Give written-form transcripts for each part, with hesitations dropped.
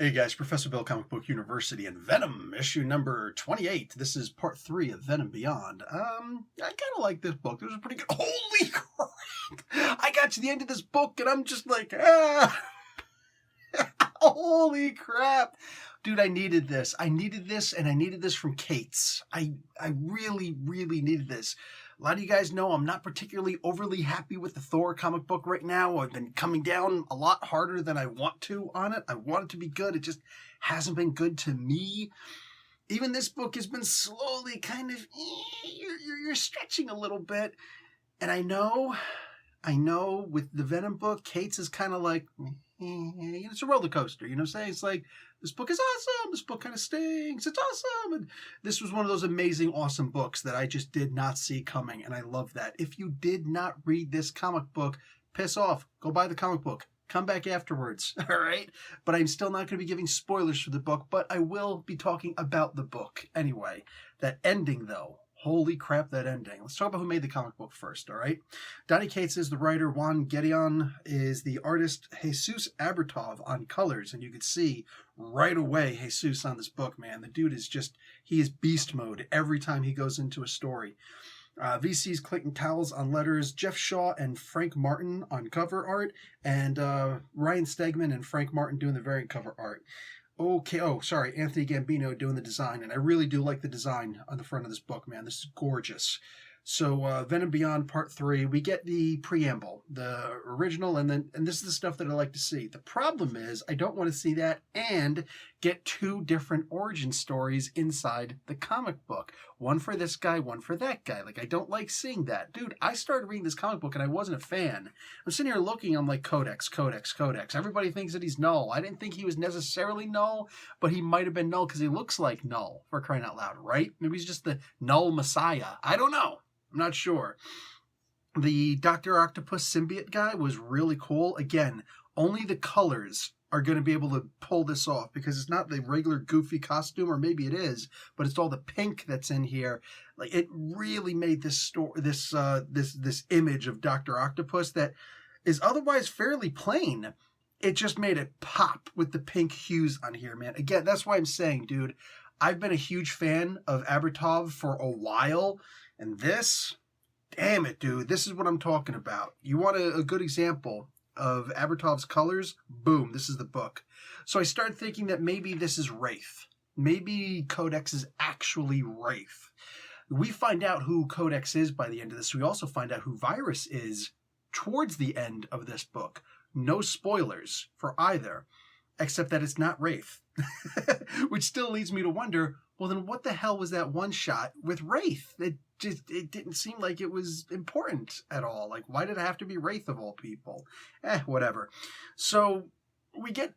Hey guys, Professor Bill, Comic Book University, and Venom, issue number 28. This is part 3 of Venom Beyond. I kind of like this book. It was a pretty good... Holy crap! I got to the end of this book, and I'm just like, holy crap! Dude, I needed this. I needed this, and I needed this from Kate's. I really, really needed this. A lot of you guys know I'm not particularly overly happy with the Thor comic book right now. I've been coming down a lot harder than I want to on it. I want it to be good. It just hasn't been good to me. Even this book has been slowly kind of, you're stretching a little bit. And I know with the Venom book, Kate's is kind of like, it's a roller coaster, you know what I'm saying? It's like, this book is awesome, this book kind of stinks, it's awesome. And this was one of those amazing, awesome books that I just did not see coming, and I love that. If you did not read this comic book, piss off, go buy the comic book. Come back afterwards, all right? But I'm still not going to be giving spoilers for the book, but I will be talking about the book anyway. That ending, though. Holy crap, that ending. Let's talk about who made the comic book first, all right? Donny Cates is the writer. Juan Gedeon is the artist. Jesus Aburtov on colors. And you could see right away Jesus on this book, man. The dude is just, he is beast mode every time he goes into a story. VC's Clayton Towles on letters. Jeff Shaw and Frank Martin on cover art. And Ryan Stegman and Frank Martin doing the variant cover art. Okay, Anthony Gambino doing the design, and I really do like the design on the front of this book, man. This is gorgeous. So, Venom Beyond Part 3, we get the preamble, the original, and this is the stuff that I like to see. The problem is, I don't want to see that and get two different origin stories inside the comic book. One for this guy, one for that guy. Like, I don't like seeing that. Dude, I started reading this comic book and I wasn't a fan. I'm sitting here looking, I'm like, Codex. Everybody thinks that he's Null. I didn't think he was necessarily Null, but he might have been Null because he looks like Null, for crying out loud, right? Maybe he's just the Null Messiah. I don't know. I'm not sure. The Dr. Octopus symbiote guy was really cool. Again, only the colors are going to be able to pull this off because it's not the regular goofy costume, or maybe it is, but it's all the pink that's in here. Like, it really made this story, this image of Dr. Octopus that is otherwise fairly plain. It just made it pop with the pink hues on here, man. Again, that's why I'm saying, dude, I've been a huge fan of Aburtov for a while. And this, damn it, dude, this is what I'm talking about. You want a good example of Aburtov's colors? Boom, this is the book. So I started thinking that maybe this is Wraith. Maybe Codex is actually Wraith. We find out who Codex is by the end of this. We also find out who Virus is towards the end of this book. No spoilers for either, except that it's not Wraith. Which still leads me to wonder, well, then what the hell was that one shot with Wraith? It didn't seem like it was important at all. Like, why did it have to be Wraith of all people? Whatever. So we get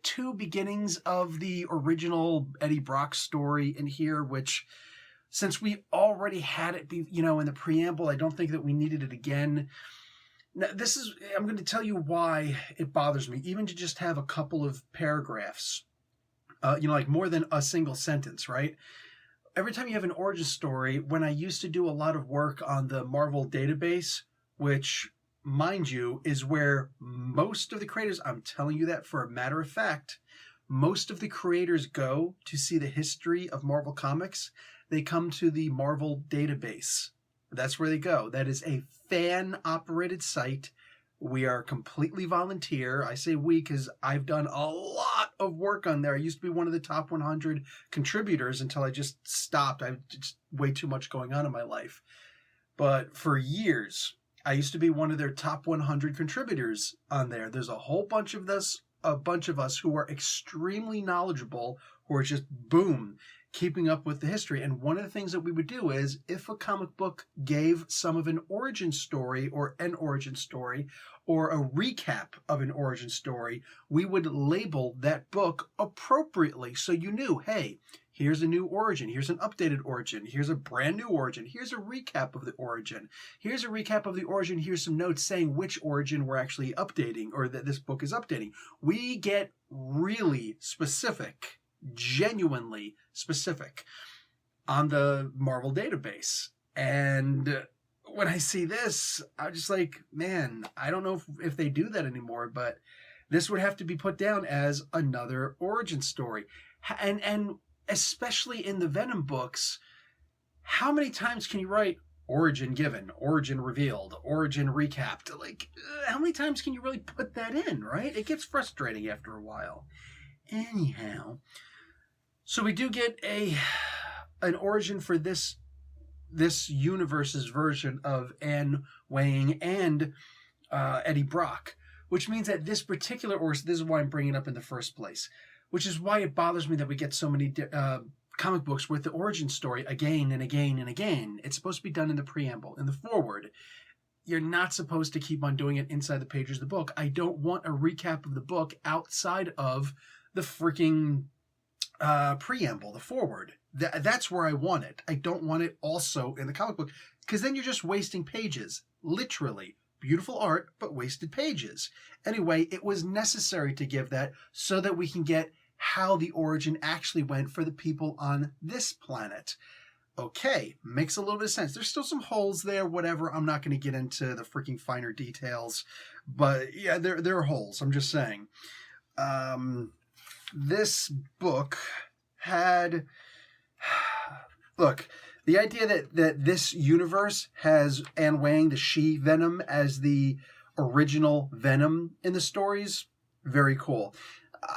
two beginnings of the original Eddie Brock story in here, which, since we already had it be, in the preamble, I don't think that we needed it again. Now, I'm going to tell you why it bothers me, even to just have a couple of paragraphs, like more than a single sentence, right? Every time you have an origin story, when I used to do a lot of work on the Marvel database, which, mind you, is where most of the creators, I'm telling you that for a matter of fact, most of the creators go to see the history of Marvel Comics. They come to the Marvel database. That's where they go. That is a fan-operated site. We are completely volunteer. I say we because I've done a lot of work on there. I used to be one of the top 100 contributors until I just stopped. I have just way too much going on in my life. But for years, I used to be one of their top 100 contributors on there. There's a whole bunch of us who are extremely knowledgeable, who are just, boom, keeping up with the history. And one of the things that we would do is, if a comic book gave some of an origin story or an origin story or a recap of an origin story, we would label that book appropriately. So you knew, hey, here's a new origin, here's an updated origin, here's a brand new origin, here's a recap of the origin, here's a recap of the origin, here's some notes saying which origin we're actually updating or that this book is updating. We get really specific, genuinely specific on the Marvel database. And when I see this, I'm just like, man, I don't know if they do that anymore, but This would have to be put down as another origin story. And especially in the Venom books, how many times can you write origin given, origin revealed, origin recapped? Like, how many times can you really put that in, right? It gets frustrating after a while. Anyhow, so we do get an origin for this universe's version of Anne Wang and Eddie Brock, which means that this particular origin, this is why I'm bringing it up in the first place, which is why it bothers me that we get so many comic books with the origin story again and again and again. It's supposed to be done in the preamble, in the foreword. You're not supposed to keep on doing it inside the pages of the book. I don't want a recap of the book outside of the freaking preamble, the foreword. That's where I want it. I don't want it also in the comic book, because then you're just wasting pages. Literally. Beautiful art, but wasted pages. Anyway, it was necessary to give that so that we can get how the origin actually went for the people on this planet. Okay, makes a little bit of sense. There's still some holes there, whatever. I'm not going to get into the freaking finer details, but yeah, there are holes. I'm just saying. This book had... Look, the idea that this universe has Anne Wang, the she-Venom, as the original Venom in the stories, very cool.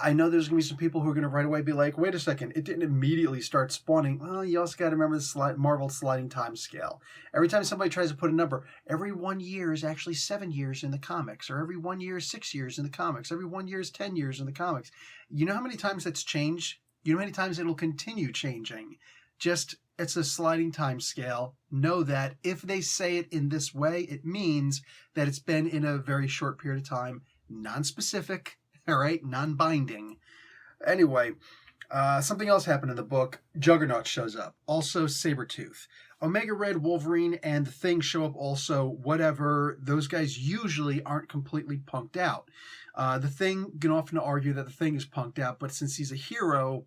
I know there's going to be some people who are going to right away be like, wait a second, it didn't immediately start spawning. Well, you also got to remember the Marvel sliding time scale. Every time somebody tries to put a number, every 1 year is actually 7 years in the comics, or every 1 year is 6 years in the comics, every 1 year is 10 years in the comics. You know how many times that's changed? You know how many times it'll continue changing? Just, it's a sliding time scale. Know that if they say it in this way, it means that it's been in a very short period of time, non-specific, all right, non-binding. Anyway, something else happened in the book. Juggernaut shows up. Also Sabretooth. Omega Red, Wolverine, and the Thing show up also. Whatever. Those guys usually aren't completely punked out. The Thing can often argue that the Thing is punked out, but since he's a hero,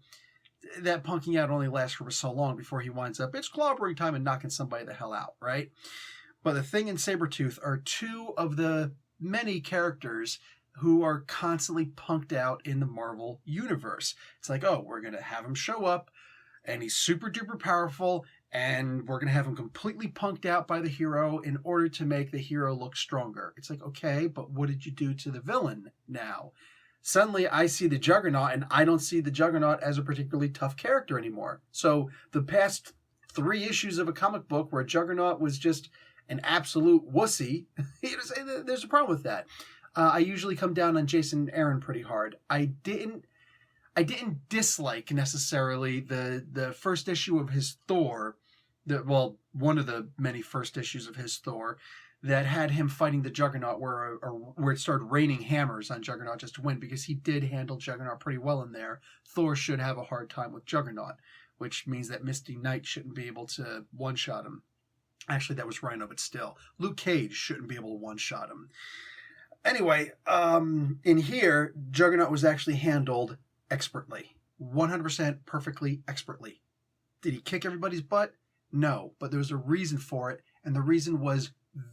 that punking out only lasts for so long before he winds up, it's clobbering time and knocking somebody the hell out, right? But the Thing and Sabretooth are two of the many characters who are constantly punked out in the Marvel universe. It's like, oh, we're going to have him show up, and he's super duper powerful, and we're going to have him completely punked out by the hero in order to make the hero look stronger. It's like, okay, but what did you do to the villain now? Suddenly I see the Juggernaut, and I don't see the Juggernaut as a particularly tough character anymore. So the past 3 issues of a comic book where Juggernaut was just an absolute wussy, there's a problem with that. I usually come down on Jason Aaron pretty hard. I didn't dislike necessarily the first issue of his Thor, one of the many first issues of his Thor that had him fighting the Juggernaut, where it started raining hammers on Juggernaut just to win, because he did handle Juggernaut pretty well in there. Thor should have a hard time with Juggernaut, which means that Misty Knight shouldn't be able to one-shot him. Actually, that was Rhino, but still. Luke Cage shouldn't be able to one-shot him. Anyway, in here, Juggernaut was actually handled expertly. 100% perfectly expertly. Did he kick everybody's butt? No, but there was a reason for it, and the reason was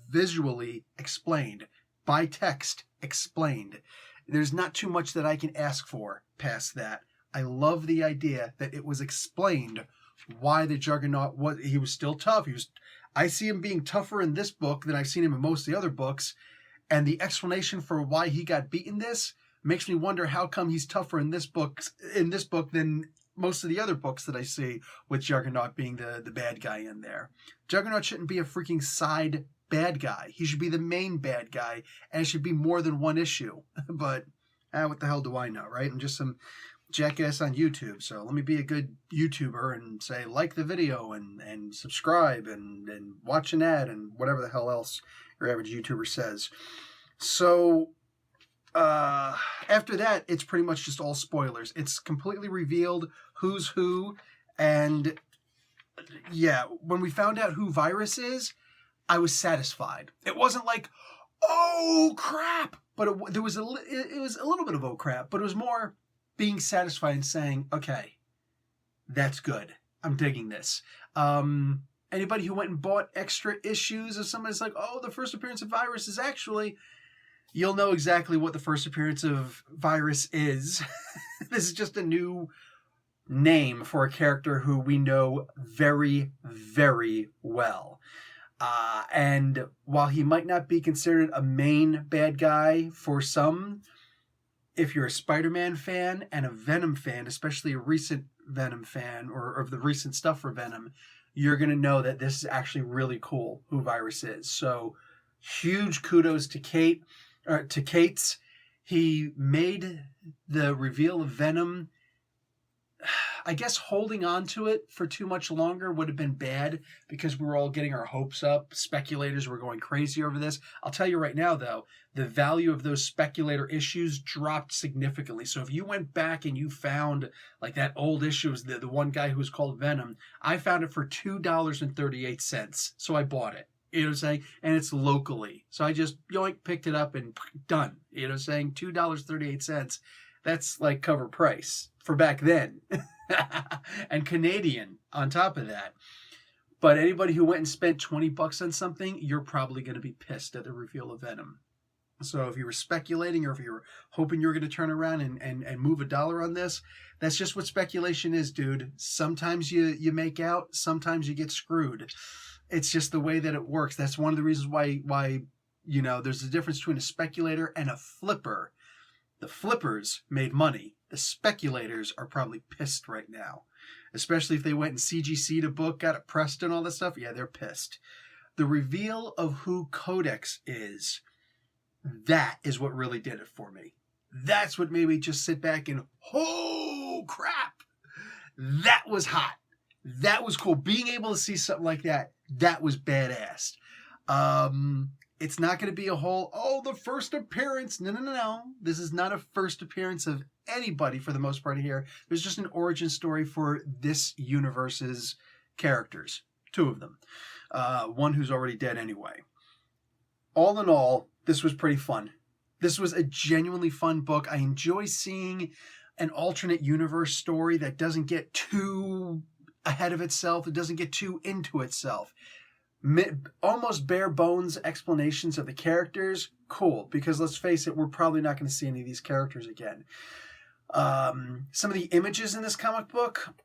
visually explained. By text, explained. There's not too much that I can ask for past that. I love the idea that it was explained why the Juggernaut he was still tough. I see him being tougher in this book than I've seen him in most of the other books. And the explanation for why he got beaten this makes me wonder how come he's tougher in this book than most of the other books that I see, with Juggernaut being the bad guy in there. Juggernaut shouldn't be a freaking side bad guy. He should be the main bad guy, and it should be more than one issue. But what the hell do I know, right? I'm just some jackass on YouTube, so let me be a good YouTuber and say like the video and subscribe and watch an ad and whatever the hell else your average YouTuber says. So after that, it's pretty much just all spoilers. It's completely revealed who's who, and yeah, when we found out who Virus is, I was satisfied. It wasn't like, oh crap, but it was a little bit of oh crap, but it was more being satisfied and saying, okay, that's good. I'm digging this. Anybody who went and bought extra issues of somebody's like, oh, the first appearance of Virus is actually you'll know exactly what the first appearance of Virus is. This is just a new name for a character who we know very, very well. And while he might not be considered a main bad guy for some, if you're a Spider-Man fan and a Venom fan, especially a recent Venom fan or the recent stuff for Venom, you're going to know that this is actually really cool who Virus is. So huge kudos to Cates. He made the reveal of Venom. I guess holding on to it for too much longer would have been bad because we were all getting our hopes up. Speculators were going crazy over this. I'll tell you right now, though, the value of those speculator issues dropped significantly. So if you went back and you found like that old issue, the one guy who was called Venom, I found it for $2.38. So I bought it. You know what I'm saying? And it's locally. So I just picked it up and done. You know what I'm saying? $2.38. That's like cover price for back then. And Canadian on top of that. But anybody who went and spent $20 on something, you're probably going to be pissed at the reveal of Venom. So if you were speculating or if you were hoping you were going to turn around and move $1 on this, that's just what speculation is, dude. Sometimes you make out, sometimes you get screwed. It's just the way that it works. That's one of the reasons why there's a difference between a speculator and a flipper. The flippers made money. The speculators are probably pissed right now. Especially if they went and CGC'd a book, got it pressed and all that stuff. Yeah, they're pissed. The reveal of who Codex is, that is what really did it for me. That's what made me just sit back and, oh, crap. That was hot. That was cool. Being able to see something like that, that was badass. It's not going to be a whole, the first appearance. No. This is not a first appearance of anybody for the most part here. There's just an origin story for this universe's characters. 2 of them. One who's already dead anyway. All in all, this was pretty fun. This was a genuinely fun book. I enjoy seeing an alternate universe story that doesn't get too ahead of itself. It doesn't get too into itself. Almost bare bones explanations of the characters, cool, because let's face it, we're probably not going to see any of these characters again. Some of the images in this comic book,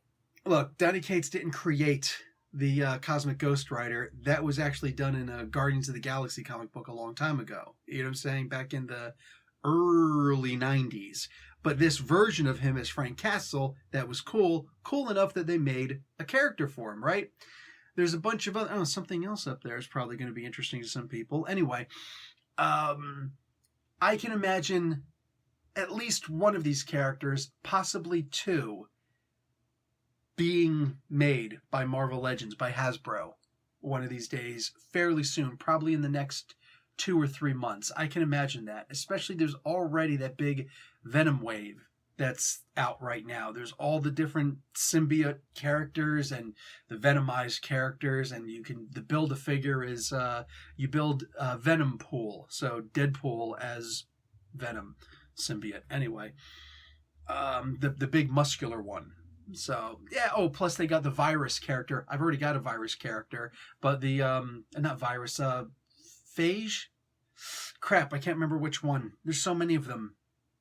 look, Donny Cates didn't create the Cosmic Ghost Rider. That was actually done in a Guardians of the Galaxy comic book a long time ago. You know what I'm saying? Back in the early 90s. But this version of him as Frank Castle, that was cool enough that they made a character for him, right? There's a bunch of other, something else up there is probably going to be interesting to some people. Anyway, I can imagine at least one of these characters, possibly 2, being made by Marvel Legends, by Hasbro, one of these days, fairly soon, probably in the next 2 or 3 months. I can imagine that, especially there's already that big Venom wave that's out right now. There's all the different symbiote characters and the Venomized characters, and the Build-A-Figure is you build a Venom pool, so Deadpool as Venom symbiote. Anyway, the big muscular one. So yeah. Oh, plus they got the Virus character. I've already got a Virus character, but the not Virus, Phage. Crap, I can't remember which one. There's so many of them.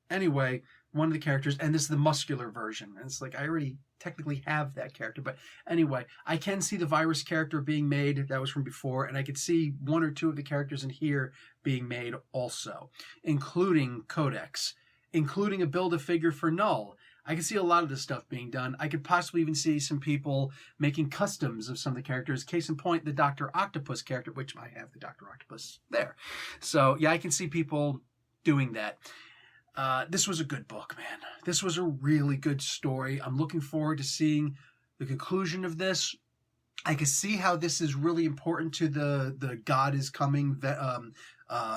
Anyway, one of the characters, and this is the muscular version. And it's like, I already technically have that character. But anyway, I can see the Virus character being made. That was from before. And I could see 1 or 2 of the characters in here being made also, including Codex, including a Build-A-Figure for Null. I can see a lot of this stuff being done. I could possibly even see some people making customs of some of the characters. Case in point, the Dr. Octopus character, which I have the Dr. Octopus there. So yeah, I can see people doing that. This was a good book, man. This was a really good story. I'm looking forward to seeing the conclusion of this. I can see how this is really important to the God is coming,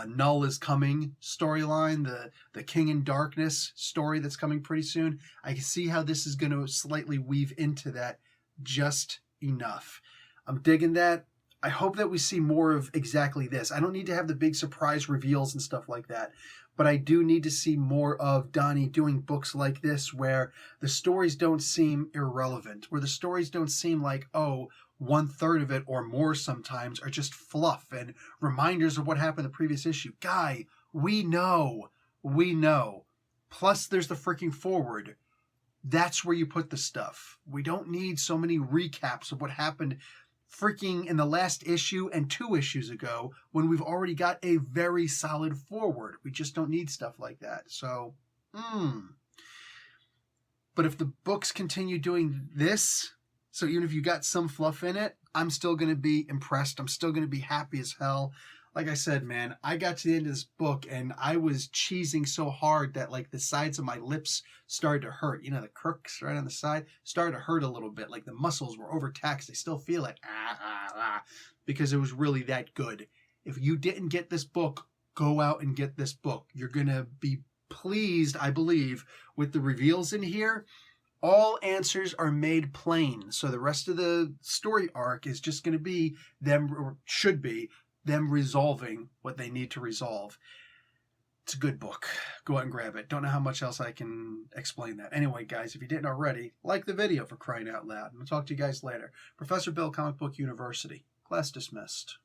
Null is coming storyline, the King in Darkness story that's coming pretty soon. I can see how this is going to slightly weave into that just enough. I'm digging that. I hope that we see more of exactly this. I don't need to have the big surprise reveals and stuff like that, but I do need to see more of Donny doing books like this where the stories don't seem irrelevant, where the stories don't seem like, 1/3 of it or more sometimes are just fluff and reminders of what happened in the previous issue. Guy, We know. We know. Plus, there's the freaking forward. That's where you put the stuff. We don't need so many recaps of what happened freaking in the last issue and 2 issues ago when we've already got a very solid forward. We just don't need stuff like that. So, But if the books continue doing this, so even if you got some fluff in it, I'm still going to be impressed. I'm still going to be happy as hell. Like I said, man, I got to the end of this book and I was cheesing so hard that like the sides of my lips started to hurt. You know, the crooks right on the side started to hurt a little bit. Like the muscles were overtaxed. I still feel it. Because it was really that good. If you didn't get this book, go out and get this book. You're going to be pleased, I believe, with the reveals in here. All answers are made plain. So the rest of the story arc is just going to be them, or should be, them resolving what they need to resolve. It's a good book. Go out and grab it. Don't know how much else I can explain that. Anyway, guys, if you didn't already, like the video for crying out loud. And I'll talk to you guys later. Professor Bill, Comic Book University. Class dismissed.